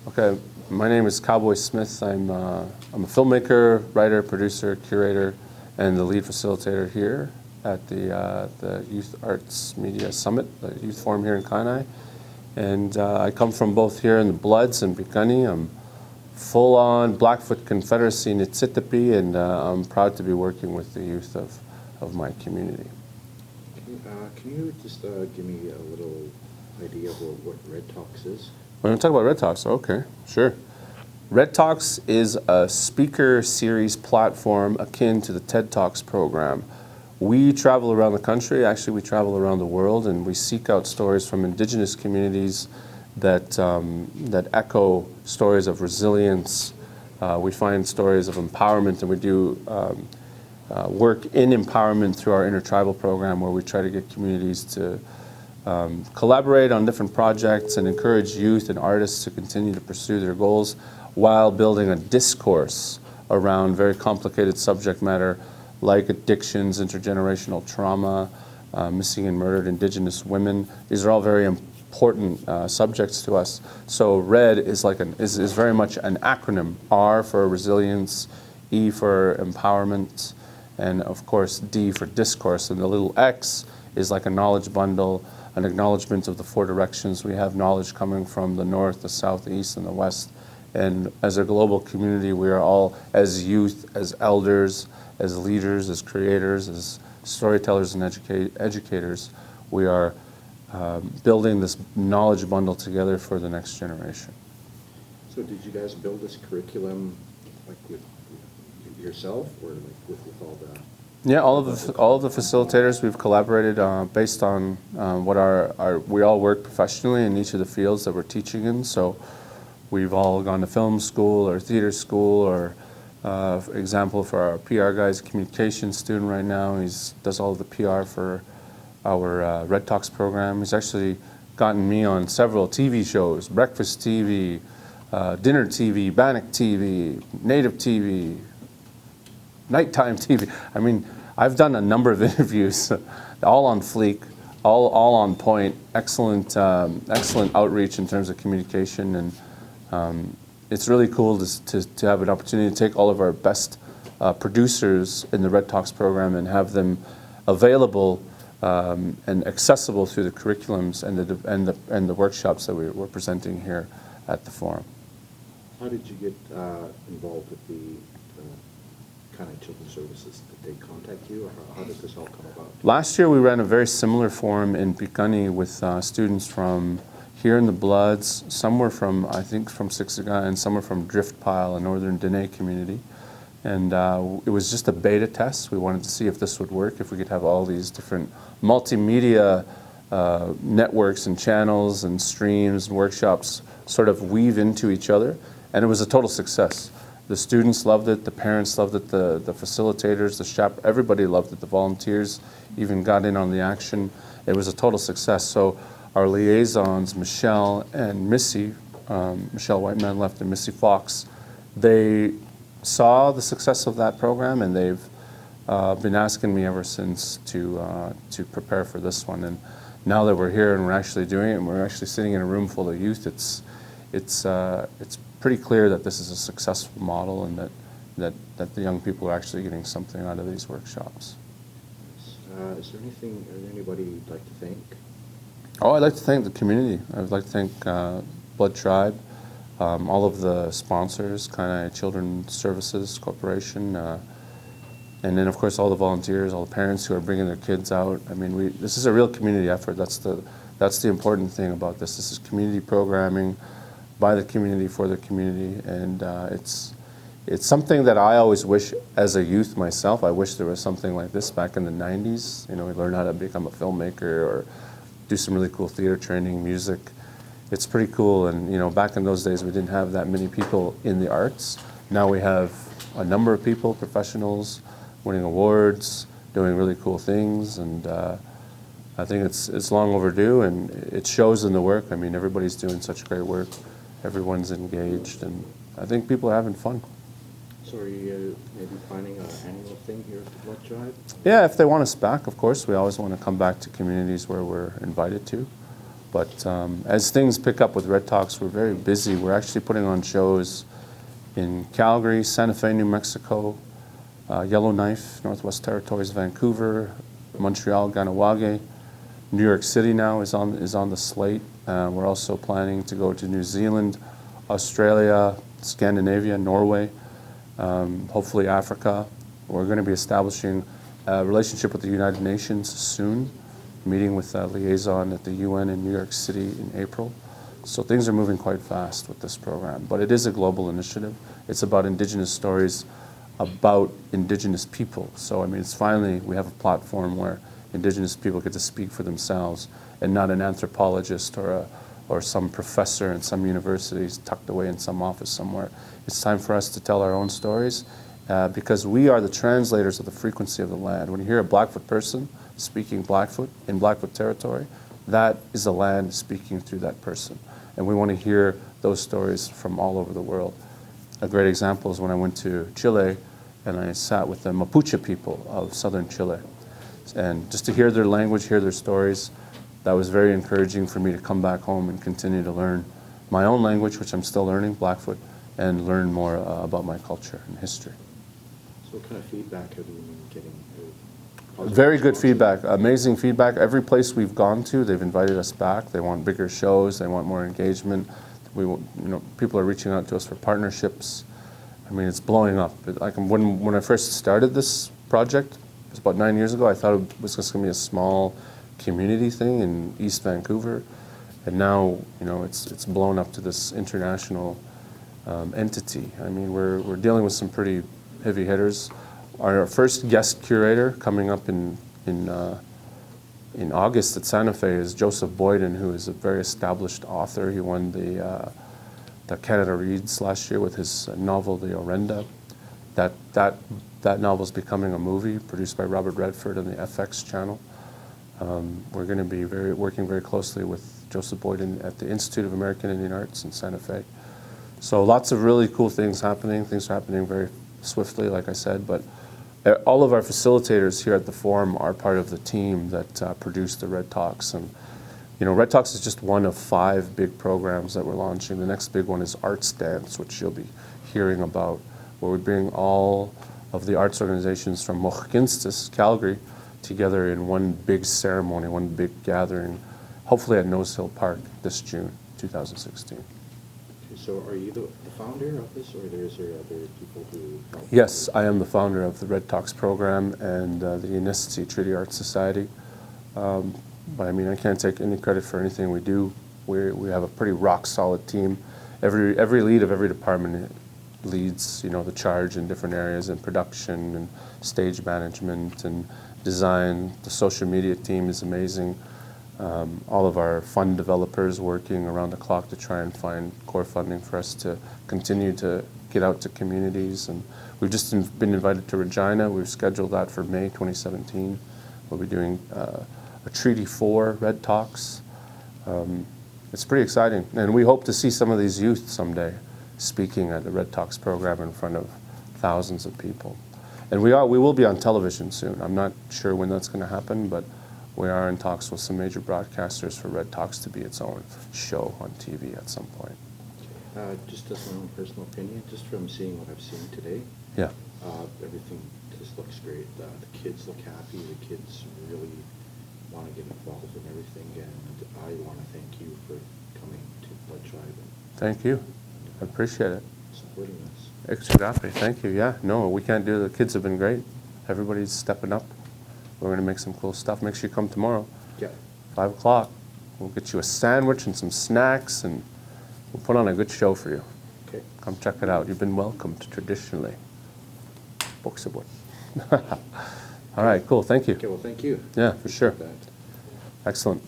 Okay, my name is Cowboy Smith. I'm a filmmaker, writer, producer, curator, and the lead facilitator here at the Youth Arts Media Summit, the Youth Forum here in Kainai. And I come from both here in the Bloods and Piikani. I'm full-on Blackfoot Confederacy Nitsitapi, and I'm proud to be working with the youth of my community. Can you just give me a little idea of what Red Talks is? We're going to talk about Red Talks. Okay, sure. Red Talks is a speaker series platform akin to the TED Talks program. We travel around the country, actually we travel around the world, and we seek out stories from indigenous communities that, that echo stories of resilience. We find stories of empowerment, and we do work in empowerment through our intertribal program, where we try to get communities to collaborate on different projects and encourage youth and artists to continue to pursue their goals while building a discourse around very complicated subject matter like addictions, intergenerational trauma, missing and murdered Indigenous women. These are all very important subjects to us. So RED is like is very much an acronym. R for resilience, E for empowerment, and of course D for discourse. And the little X is like a knowledge bundle, an acknowledgement of the four directions. We have knowledge coming from the north, the south, the east, and the west. And as a global community, we are all, as youth, as elders, as leaders, as creators, as storytellers and educators, we are building this knowledge bundle together for the next generation. So did you guys build this curriculum like with yourself, or like with all the... Yeah, all of the facilitators, we've collaborated based on what we all work professionally in each of the fields that we're teaching in. So we've all gone to film school or theater school, or for example, for our PR guy's a communications student right now. He does all of the PR for our Red Talks program. He's actually gotten me on several TV shows: Breakfast TV, Dinner TV, Bannock TV, Native TV, Nighttime TV. I mean, I've done a number of interviews, all on fleek, all on point. Excellent, excellent outreach in terms of communication, and it's really cool to have an opportunity to take all of our best producers in the Red Talks program and have them available and accessible through the curriculums and the workshops that we're presenting here at the forum. How did you get involved with the kind of children's services? Did they contact you, or how did this all come about? Last year we ran a very similar forum in Piikani with students from here in the Bloods. Some were from, I think, from Siksika, and some were from Driftpile, a northern Dene community. And it was just a beta test. We wanted to see if this would work, if we could have all these different multimedia networks and channels and streams and workshops sort of weave into each other. And it was a total success. The students loved it, the parents loved it, the facilitators, everybody loved it. The volunteers even got in on the action. It was a total success. So our liaisons, Michelle and Missy, Michelle Whiteman left and Missy Fox, they saw the success of that program, and they've been asking me ever since to prepare for this one. And now that we're here and we're actually doing it, and we're actually sitting in a room full of youth, it's pretty clear that this is a successful model, and that the young people are actually getting something out of these workshops. Is there anybody you'd like to thank? Oh, I'd like to thank the community. I'd like to thank Blood Tribe, all of the sponsors, Kainai Children's Services Corporation, and then of course all the volunteers, all the parents who are bringing their kids out. I mean, this is a real community effort. That's the important thing about this. This is community programming by the community for the community, and it's something that I always wish as a youth myself. I wish there was something like this back in the 90s. You know, we learned how to become a filmmaker or do some really cool theater training, music. It's pretty cool, and you know, back in those days we didn't have that many people in the arts. Now we have a number of people, professionals, winning awards, doing really cool things, and I think it's long overdue, and it shows in the work. I mean, everybody's doing such great work. Everyone's engaged, and I think people are having fun. So are you maybe planning an annual thing here at the Blood Tribe? Yeah, if they want us back, of course. We always want to come back to communities where we're invited to. But as things pick up with Red Talks, we're very busy. We're actually putting on shows in Calgary, Santa Fe, New Mexico, Yellowknife, Northwest Territories, Vancouver, Montreal, Ganawage. New York City now is on the slate. We're also planning to go to New Zealand, Australia, Scandinavia, Norway, hopefully Africa. We're going to be establishing a relationship with the United Nations soon, meeting with a liaison at the UN in New York City in April. So things are moving quite fast with this program. But it is a global initiative. It's about Indigenous stories, about Indigenous people. So, I mean, it's finally, we have a platform where Indigenous people get to speak for themselves and not an anthropologist or some professor in some universities tucked away in some office somewhere. It's time for us to tell our own stories because we are the translators of the frequency of the land. When you hear a Blackfoot person speaking Blackfoot in Blackfoot territory, that is the land speaking through that person. And we want to hear those stories from all over the world. A great example is when I went to Chile and I sat with the Mapuche people of southern Chile. And just to hear their language, hear their stories, that was very encouraging for me to come back home and continue to learn my own language, which I'm still learning, Blackfoot, and learn more about my culture and history. So what kind of feedback have you been getting? Very good feedback, amazing feedback. Every place we've gone to, they've invited us back. They want bigger shows, they want more engagement. People are reaching out to us for partnerships. I mean, it's blowing up. When I first started this project, it was about 9 years ago, I thought it was just going to be a small community thing in East Vancouver. And now, it's blown up to this international entity. I mean, we're dealing with some pretty heavy hitters. Our first guest curator coming up in August at Santa Fe is Joseph Boyden, who is a very established author. He won the Canada Reads last year with his novel, The Orenda. That novel is becoming a movie produced by Robert Redford on the FX channel. We're going to be working very closely with Joseph Boyden at the Institute of American Indian Arts in Santa Fe. So lots of really cool things happening. Things are happening very swiftly, like I said, but all of our facilitators here at the forum are part of the team that produced the Red Talks. And Red Talks is just one of 5 big programs that we're launching. The next big one is Arts Dance, which you'll be hearing about, where we bring all of the arts organizations from Mohkinstsis, Calgary, together in one big ceremony, one big gathering, hopefully at Nose Hill Park this June 2016. So are you the founder of this, or is there other people who help? Yes, I am the founder of the Red Talks program and the Unicity Treaty Arts Society. But I mean, I can't take any credit for anything we do. We have a pretty rock-solid team. Every lead of every department leads, the charge in different areas in production and stage management and design. The social media team is amazing. All of our fund developers working around the clock to try and find core funding for us to continue to get out to communities. And we've just been invited to Regina. We've scheduled that for May 2017. We'll be doing a Treaty 4 Red Talks. It's pretty exciting. And we hope to see some of these youth someday speaking at the Red Talks program in front of thousands of people. And we will be on television soon. I'm not sure when that's going to happen, but we are in talks with some major broadcasters for Red Talks to be its own show on TV at some point. Just as my own personal opinion, just from seeing what I've seen today, Yeah. Everything just looks great. The kids look happy. The kids really want to get involved in everything, and I want to thank you for coming to Blood Tribe and Thank you. I appreciate it. supporting us. Extragape, thank you. Yeah, no, we can't do it. The kids have been great. Everybody's stepping up. We're going to make some cool stuff. Make sure you come tomorrow, Yeah. 5 o'clock. We'll get you a sandwich and some snacks, and we'll put on a good show for you. Okay. Come check it out. You've been welcomed traditionally. Boksabot. All right, cool. Thank you. Okay. Well, thank you. Yeah, for sure. That. Excellent.